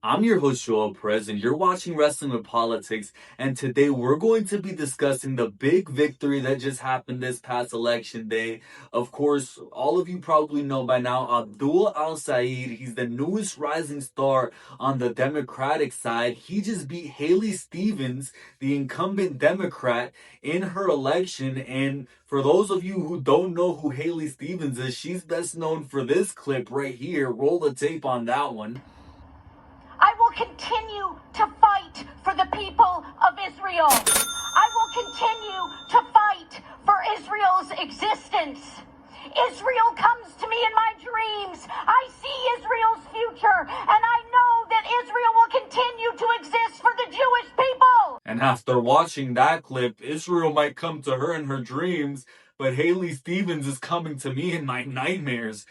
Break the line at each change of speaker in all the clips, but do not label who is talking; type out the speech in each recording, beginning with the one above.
I'm your host, Joel Perez, and you're watching Wrestling with Politics. And today we're going to be discussing the big victory that just happened this past election day. Of course, all of you probably know by now Abdul Al-Sayed. He's the newest rising star on the Democratic side. He just beat Haley Stevens, the incumbent Democrat, in her election. And for those of you who don't know who Haley Stevens is, she's best known for this clip right here. Roll the tape on that one.
I will continue to fight for the people of Israel. I will continue to fight for Israel's existence. Israel comes to me in my dreams. I see Israel's future, and I know that Israel will continue to exist for the Jewish people.
And after watching that clip, Israel might come to her in her dreams, but Haley Stevens is coming to me in my nightmares.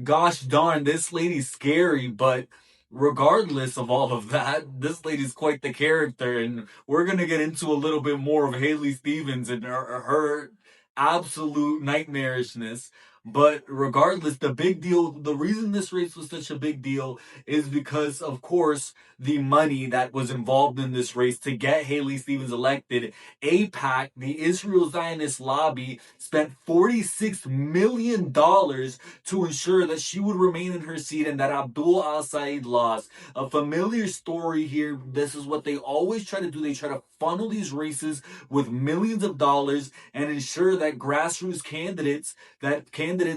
Gosh darn, this lady's scary, but regardless of all of that, this lady's quite the character, and we're gonna get into a little bit more of Haley Stevens and her absolute nightmarishness. But regardless, the big deal, the reason this race was such a big deal is because, of course, the money that was involved in this race to get Haley Stevens elected. AIPAC, the Israel Zionist lobby, spent $46 million to ensure that she would remain in her seat and that Abdul Al-Sayed lost. A familiar story here. This is what they always try to do. They try to funnel these races with millions of dollars and ensure that grassroots candidates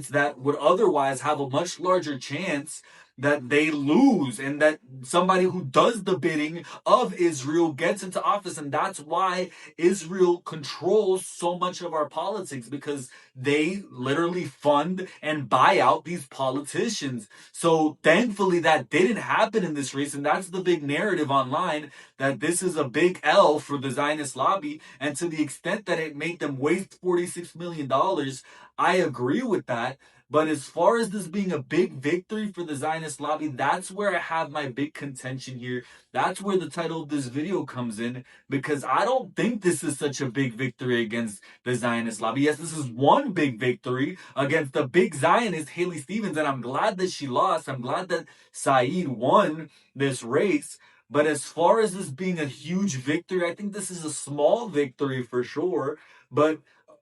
that would otherwise have a much larger chance that they lose and that somebody who does the bidding of Israel gets into office. And that's why Israel controls so much of our politics, because they literally fund and buy out these politicians. So thankfully that didn't happen in this race. And that's the big narrative online, that this is a big L for the Zionist lobby. And to the extent that it made them waste $46 million, I agree with that. But as far as this being a big victory for the Zionist lobby, that's where I have my big contention here. That's where the title of this video comes in, because I don't think this is such a big victory against the Zionist lobby. Yes, this is one big victory against the big Zionist, Haley Stevens, and I'm glad that she lost. I'm glad that Saeed won this race. But as far as this being a huge victory, I think this is a small victory for sure. But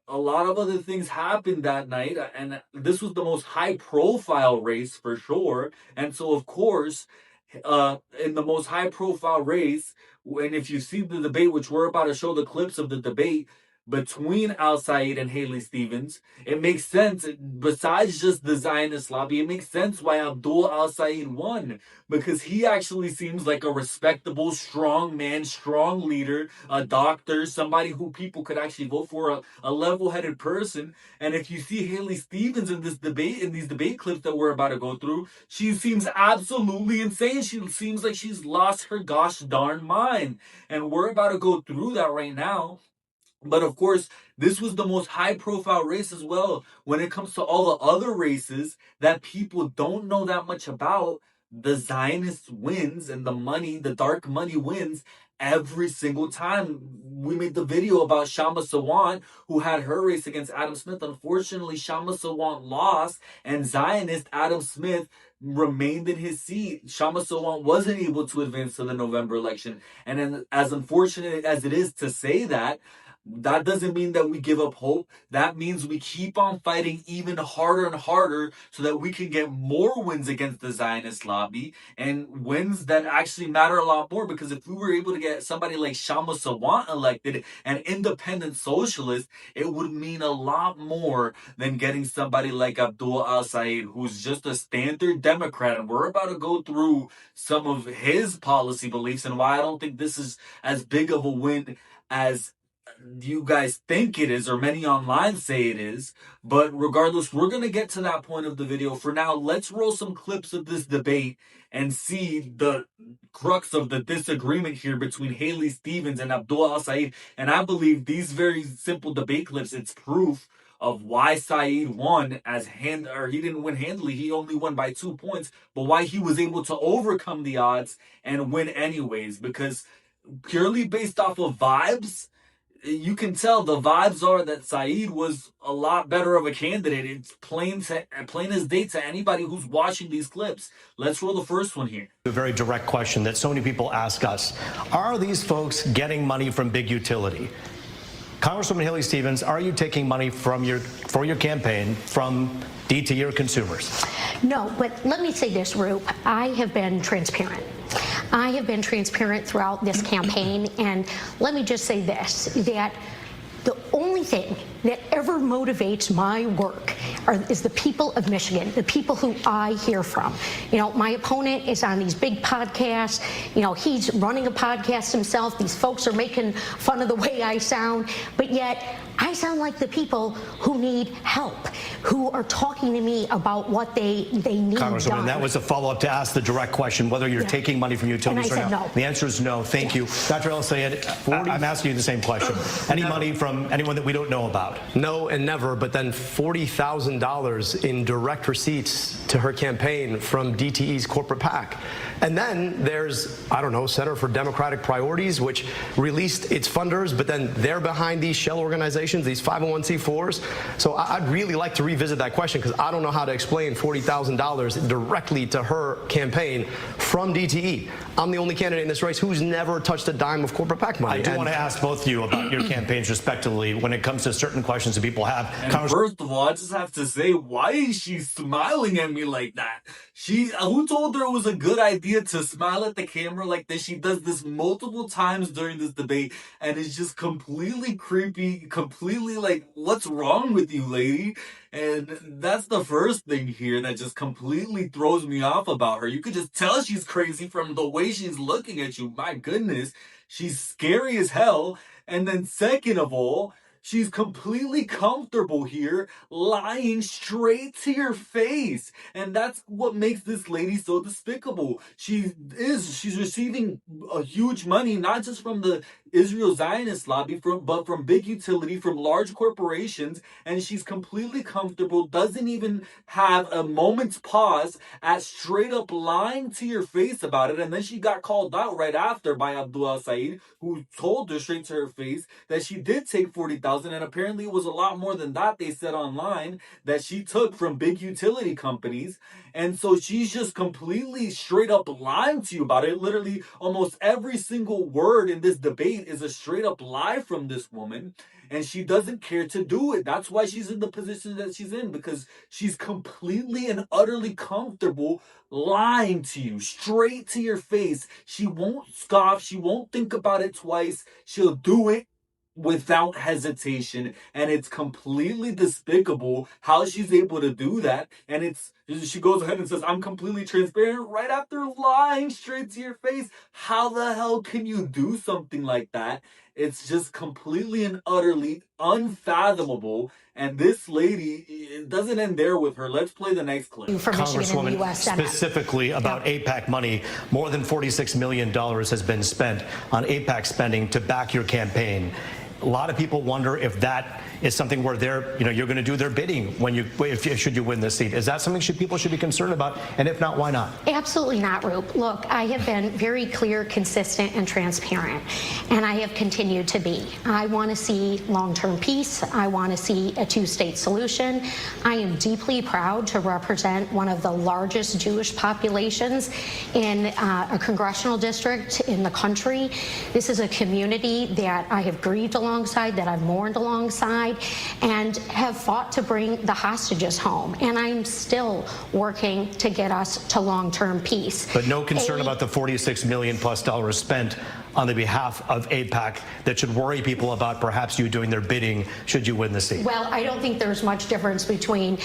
a lot of other things happened that night, and this was the most high profile race for sure. And so, of course, in the most high profile race, and if you see the debate, which we're about to show the clips of the debate between Al Sayed and Haley Stevens, it makes sense. Besides just the Zionist lobby, it makes sense why Abdul Al Sayed won, because he actually seems like a respectable, strong man, strong leader, a doctor, somebody who people could actually vote for, a level-headed person. And if you see Haley Stevens in this debate, in these debate clips that we're about to go through, she seems absolutely insane. She seems like she's lost her gosh darn mind. And we're about to go through that right now. But of course, this was the most high profile race as well. When it comes to all the other races that people don't know that much about, the Zionist wins and the money, the dark money wins every single time. We made the video about Shama Sawant, who had her race against Adam Smith. Unfortunately, Shama Sawant lost, and Zionist Adam Smith remained in his seat. Shama Sawant wasn't able to advance to the November election. And then, as unfortunate as it is to say that, that doesn't mean that we give up hope. That means we keep on fighting even harder and harder so that we can get more wins against the Zionist lobby, and wins that actually matter a lot more. Because if we were able to get somebody like Shama Sawant elected, an independent socialist, it would mean a lot more than getting somebody like Abdul Al-Sayed, who's just a standard Democrat. And we're about to go through some of his policy beliefs and why I don't think this is as big of a win as you guys think it is, or many online say it is. But regardless, we're going to get to that point of the video. For now, let's roll some clips of this debate and see the crux of the disagreement here between Haley Stevens and Abdul Al-Sayed. And I believe these very simple debate clips, it's proof of why Saeed won, or he didn't win handily, he only won by 2 points, but why he was able to overcome the odds and win anyways. Because purely based off of vibes, you can tell the vibes are that Saeed was a lot better of a candidate. It's plain as day to anybody who's watching these clips. Let's roll the first one here.
A very direct question that so many people ask us. Are these folks getting money from big utility? Congresswoman Haley Stevens, are you taking money for your campaign from DT or consumers?
No, but let me say this, Roop. I have been transparent. I have been transparent throughout this campaign, and let me just say this, that the only thing that ever motivates my work is the people of Michigan, the people who I hear from. You know, my opponent is on these big podcasts. You know, he's running a podcast himself. These folks are making fun of the way I sound, but yet I sound like the people who need help, who are talking to me about what they need
Congresswoman,
done.
that was a follow-up to ask the direct question, whether you're taking money from utilities
and I
or
said
not.
no.
The answer is no. Thank you. Dr. Al-Sayed, I'm asking you the same question. Any money from anyone that we don't know about?
No and never, but then $40,000 in direct receipts to her campaign from DTE's corporate PAC. And then there's, I don't know, Center for Democratic Priorities, which released its funders, but then they're behind these shell organizations, these 501c4s. So I'd really like to revisit that question, because I don't know how to explain $40,000 directly to her campaign from DTE. I'm the only candidate in this race who's never touched a dime of corporate PAC money.
I do want to ask both of you about your campaigns respectively when it comes to certain questions that people have.
And first of all, I just have to say, why is she smiling at me like that? Who told her it was a good idea to smile at the camera like this? She does this multiple times during this debate, and it's just completely creepy, completely like, what's wrong with you, lady? And that's the first thing here that just completely throws me off about her. You could just tell she's crazy from the way she's looking at you. My goodness, she's scary as hell. And then second of all, she's completely comfortable here, lying straight to your face. And that's what makes this lady so despicable. She's receiving a huge money, not just from the Israel-Zionist lobby, but from big utility, from large corporations. And she's completely comfortable, doesn't even have a moment's pause at straight up lying to your face about it. And then she got called out right after by Abdul Al-Sayed, who told her straight to her face that she did take $40,000. And apparently it was a lot more than that, they said online, that she took from big utility companies. And so she's just completely straight up lying to you about it. Literally almost every single word in this debate is a straight up lie from this woman. And she doesn't care to do it. That's why she's in the position that she's in, because she's completely and utterly comfortable lying to you straight to your face. She won't scoff. She won't think about it twice. She'll do it without hesitation, and it's completely despicable how she's able to do that. And she goes ahead and says, I'm completely transparent, right after lying straight to your face. How the hell can you do something like that? It's just completely and utterly unfathomable. And this lady, it doesn't end there with her. Let's play the next clip.
Congresswoman, specifically about AIPAC money, more than $46 million has been spent on AIPAC spending to back your campaign. A lot of people wonder if that is something where you're going to do their bidding should you win this seat. Is that something people should be concerned about? And if not, why not?
Absolutely not, Roop. Look, I have been very clear, consistent, and transparent, and I have continued to be. I want to see long-term peace. I want to see a two-state solution. I am deeply proud to represent one of the largest Jewish populations in a congressional district in the country. This is a community that I have grieved alongside, that I've mourned alongside, and have fought to bring the hostages home. And I'm still working to get us to long-term peace.
But no concern about the $46 million plus spent on the behalf of AIPAC that should worry people about perhaps you doing their bidding should you win the seat?
Well, I don't think there's much difference between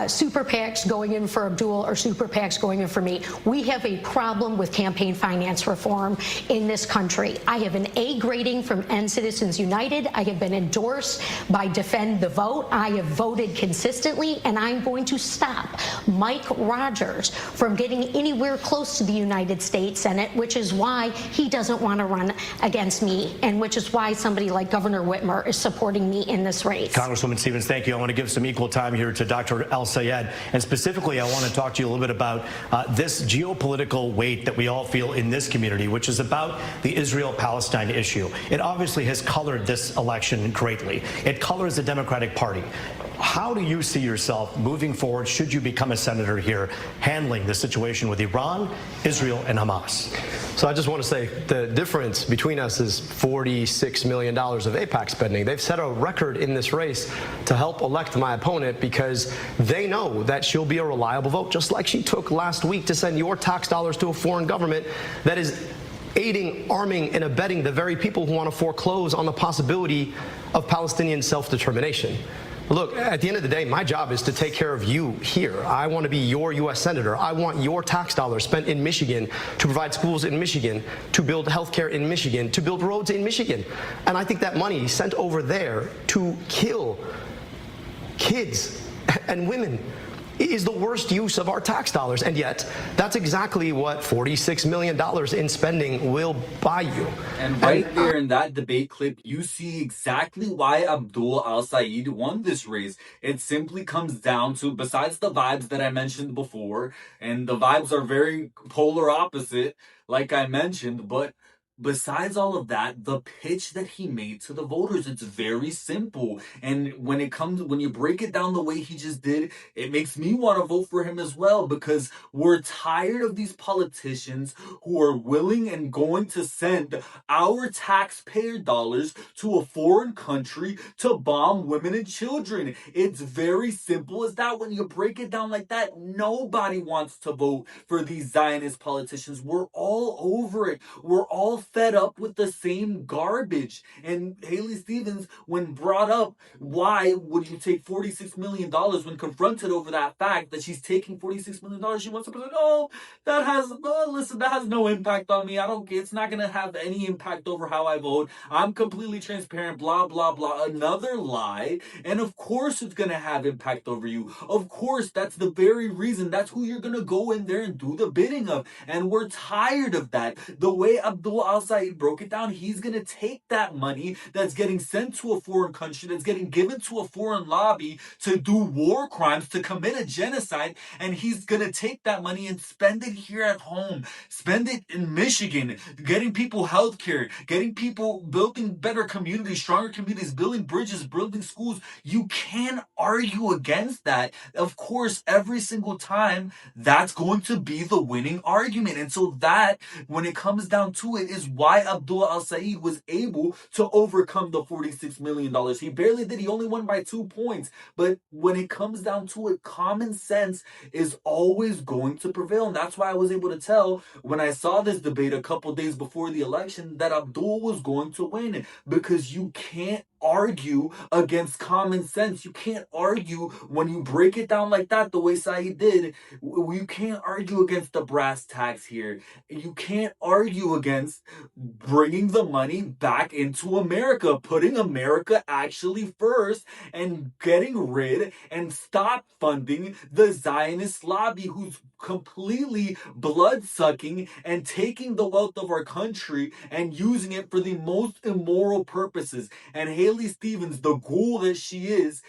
super PACs going in for Abdul or super PACs going in for me. We have a problem with campaign finance reform in this country. I have an A grading from End Citizens United. I have been endorsed by Defend the Vote. I have voted consistently, and I'm going to stop Mike Rogers from getting anywhere close to the United States Senate, which is why he doesn't want want to run against me, and which is why somebody like Governor Whitmer is supporting me in this race.
Congresswoman Stevens, thank you. I want to give some equal time here to Dr. Al-Sayed. And specifically, I want to talk to you a little bit about this geopolitical weight that we all feel in this community, which is about the Israel-Palestine issue. It obviously has colored this election greatly. It colors the Democratic Party. How do you see yourself moving forward, should you become a senator here, handling the situation with Iran, Israel, and Hamas?
So I just want to say the difference between us is $46 million of AIPAC spending. They've set a record in this race to help elect my opponent because they know that she'll be a reliable vote, just like she took last week to send your tax dollars to a foreign government that is aiding, arming, and abetting the very people who want to foreclose on the possibility of Palestinian self-determination. Look, at the end of the day, my job is to take care of you here. I want to be your U.S. Senator. I want your tax dollars spent in Michigan to provide schools in Michigan, to build health care in Michigan, to build roads in Michigan. And I think that money sent over there to kill kids and women is the worst use of our tax dollars. And yet, that's exactly what $46 million in spending will buy you.
And right there in that debate clip, you see exactly why Abdul Al-Sayed won this race. It simply comes down to, besides the vibes that I mentioned before, and the vibes are very polar opposite, like I mentioned, but besides all of that, the pitch that he made to the voters, it's very simple. And when you break it down the way he just did, it makes me want to vote for him as well, because we're tired of these politicians who are willing and going to send our taxpayer dollars to a foreign country to bomb women and children. It's very simple as that. When you break it down like that, nobody wants to vote for these Zionist politicians. We're all over it. We're all fed up with the same garbage. And Haley Stevens, when brought up, why would you take $46 million when confronted over that fact that she's taking $46 million, she wants to present, that has no impact on me. I don't care. It's not going to have any impact over how I vote. I'm completely transparent, blah, blah, blah. Another lie. And of course it's going to have impact over you. Of course, that's the very reason. That's who you're going to go in there and do the bidding of. And we're tired of that. The way Abdul Al-Sayed broke it down, he's going to take that money that's getting sent to a foreign country, that's getting given to a foreign lobby to do war crimes, to commit a genocide, and he's going to take that money and spend it here at home. Spend it in Michigan, getting people health care, getting people building better communities, stronger communities, building bridges, building schools. You can't argue against that. Of course, every single time, that's going to be the winning argument. And so that, when it comes down to it, is why Abdul Al-Sayed was able to overcome the $46 million. He barely did. He only won by 2 points. But when it comes down to it, common sense is always going to prevail. And that's why I was able to tell when I saw this debate a couple days before the election that Abdul was going to win, because you can't argue against common sense. You can't argue when you break it down like that, the way Saeed did. You can't argue against the brass tacks here. You can't argue against bringing the money back into America, putting America actually first, and getting rid and stop funding the Zionist lobby, who's completely blood-sucking and taking the wealth of our country and using it for the most immoral purposes. And Haley Stevens, the ghoul that she is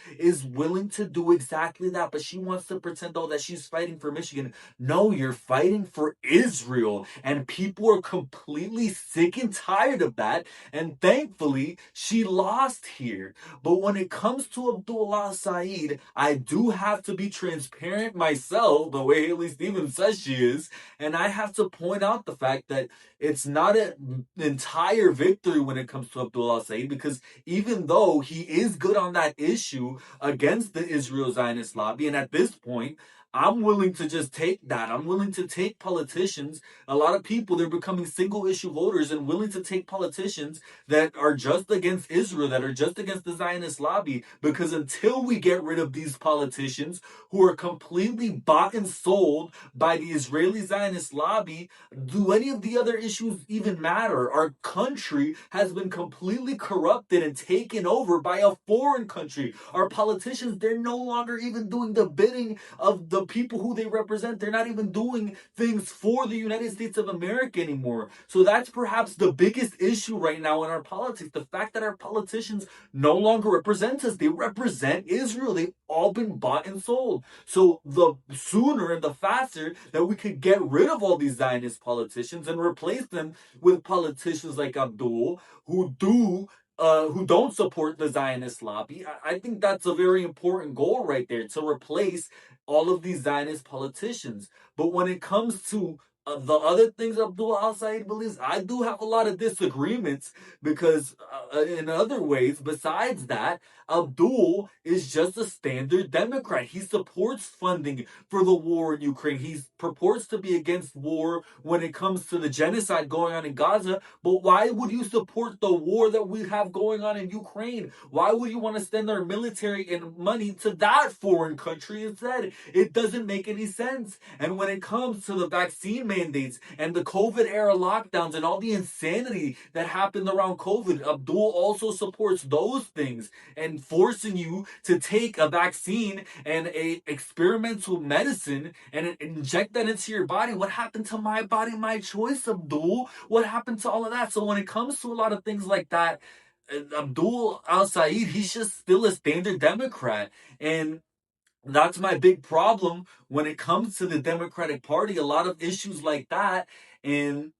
willing to do exactly that. But she wants to pretend, that she's fighting for Michigan. No, you're fighting for Israel. And people are completely sick and tired of that. And thankfully, she lost here. But when it comes to Abdul Al-Sayed, I do have to be transparent myself, the way Haley Stevens says she is. And I have to point out the fact that it's not an entire victory when it comes to Abdul Al-Sayed, because even though he is good on that issue against the Israel Zionist lobby, and at this point, I'm willing to just take that. I'm willing to take politicians. A lot of people, they're becoming single issue voters and willing to take politicians that are just against Israel, that are just against the Zionist lobby. Because until we get rid of these politicians who are completely bought and sold by the Israeli Zionist lobby, do any of the other issues even matter? Our country has been completely corrupted and taken over by a foreign country. Our politicians, they're no longer even doing the bidding of the the people who they represent, they're not even doing things for the United States of America anymore. So that's perhaps the biggest issue right now in our politics. The fact that our politicians no longer represent us. They represent Israel. They've all been bought and sold. So the sooner and the faster that we could get rid of all these Zionist politicians and replace them with politicians like Abdul, who don't support the Zionist lobby. I think that's a very important goal right there, to replace all of these Zionist politicians. But when it comes to the other things Abdul Al-Sayed believes, I do have a lot of disagreements, because in other ways, besides that, Abdul is just a standard Democrat. He supports funding for the war in Ukraine. He purports to be against war when it comes to the genocide going on in Gaza. But why would you support the war that we have going on in Ukraine? Why would you want to send our military and money to that foreign country instead? It doesn't make any sense. And when it comes to the vaccine mandates and the COVID era lockdowns and all the insanity that happened around COVID, Abdul also supports those things, and forcing you to take a vaccine and a experimental medicine and inject that into your body. What happened to my body, my choice, Abdul? What happened to all of that? So when it comes to a lot of things like that, Abdul Al-Sayed, he's just still a standard Democrat. And that's my big problem when it comes to the Democratic Party. A lot of issues like that. And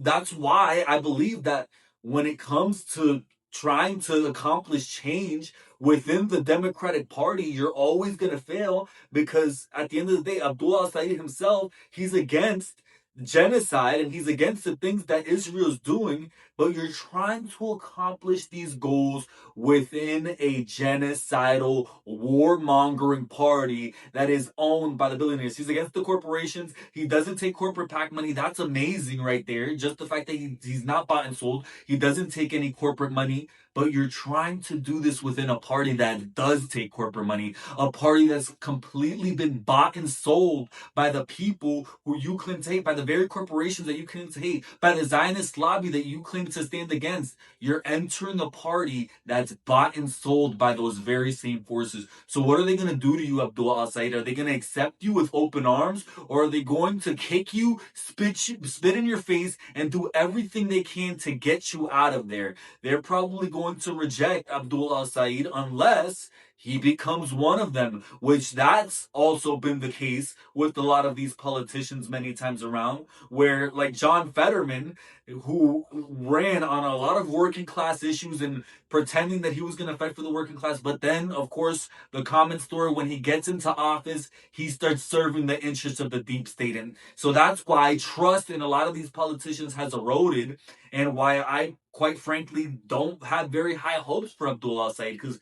that's why I believe that when it comes to trying to accomplish change within the Democratic Party, you're always going to fail, because at the end of the day, Abdul Al-Sayed himself, he's against genocide and he's against the things that Israel's doing, but you're trying to accomplish these goals within a genocidal, warmongering party that is owned by the billionaires. He's against the corporations. He doesn't take corporate PAC money. That's amazing right there. Just the fact that he's not bought and sold. He doesn't take any corporate money. But you're trying to do this within a party that does take corporate money, a party that's completely been bought and sold by the people who you claim to hate, by the very corporations that you claim to hate, by the Zionist lobby that you claim to stand against. You're entering a party that's bought and sold by those very same forces. So what are they going to do to you, Abdul Al-Sayed? Are they going to accept you with open arms, or are they going to kick you, spit in your face, and do everything they can to get you out of there? They're probably going to reject Abdul Al-Sayed unless he becomes one of them, which that's also been the case with a lot of these politicians many times around, where like John Fetterman, who ran on a lot of working class issues and pretending that he was going to fight for the working class, but then of course the common story, when he gets into office, he starts serving the interests of the deep state. And so that's why trust in a lot of these politicians has eroded, and why I quite frankly don't have very high hopes for Abdul Al-Sayed, because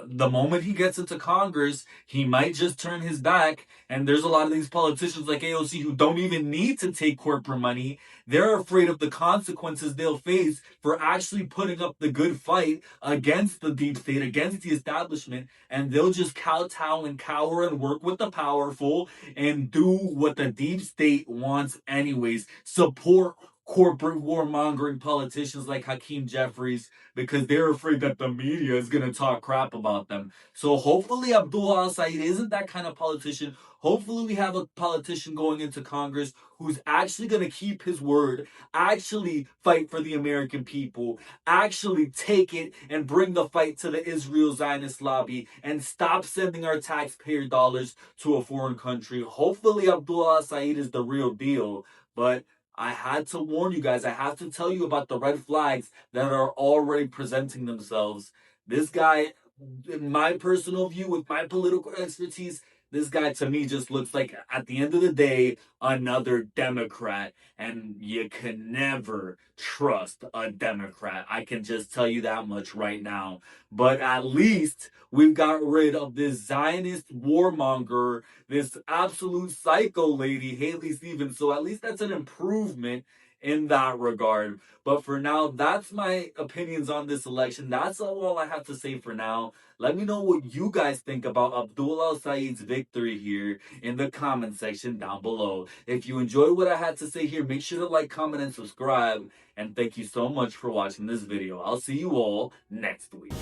the moment he gets into Congress, he might just turn his back. And there's a lot of these politicians like AOC who don't even need to take corporate money. They're afraid of the consequences they'll face for actually putting up the good fight against the deep state, against the establishment. And they'll just kowtow and cower and work with the powerful and do what the deep state wants anyways. Support corporate warmongering politicians like Hakeem Jeffries, because they're afraid that the media is going to talk crap about them. So hopefully Abdul Al-Sayed isn't that kind of politician. Hopefully we have a politician going into Congress who's actually going to keep his word, actually fight for the American people, actually take it and bring the fight to the Israel Zionist lobby, and stop sending our taxpayer dollars to a foreign country. Hopefully Abdul Al-Sayed is the real deal. But I had to warn you guys. I have to tell you about the red flags that are already presenting themselves. This guy, in my personal view, with my political expertise, this guy to me just looks like, at the end of the day, another Democrat. And you can never trust a Democrat. I can just tell you that much right now. But at least we've got rid of this Zionist warmonger, this absolute psycho lady, Haley Stevens. So at least that's an improvement in that regard. But for now, that's my opinions on this election. That's all I have to say for now. Let me know what you guys think about Abdul Al-Sayed's victory here in the comment section down below. If you enjoyed what I had to say here, make sure to like, comment, and subscribe. And thank you so much for watching this video. I'll see you all next week.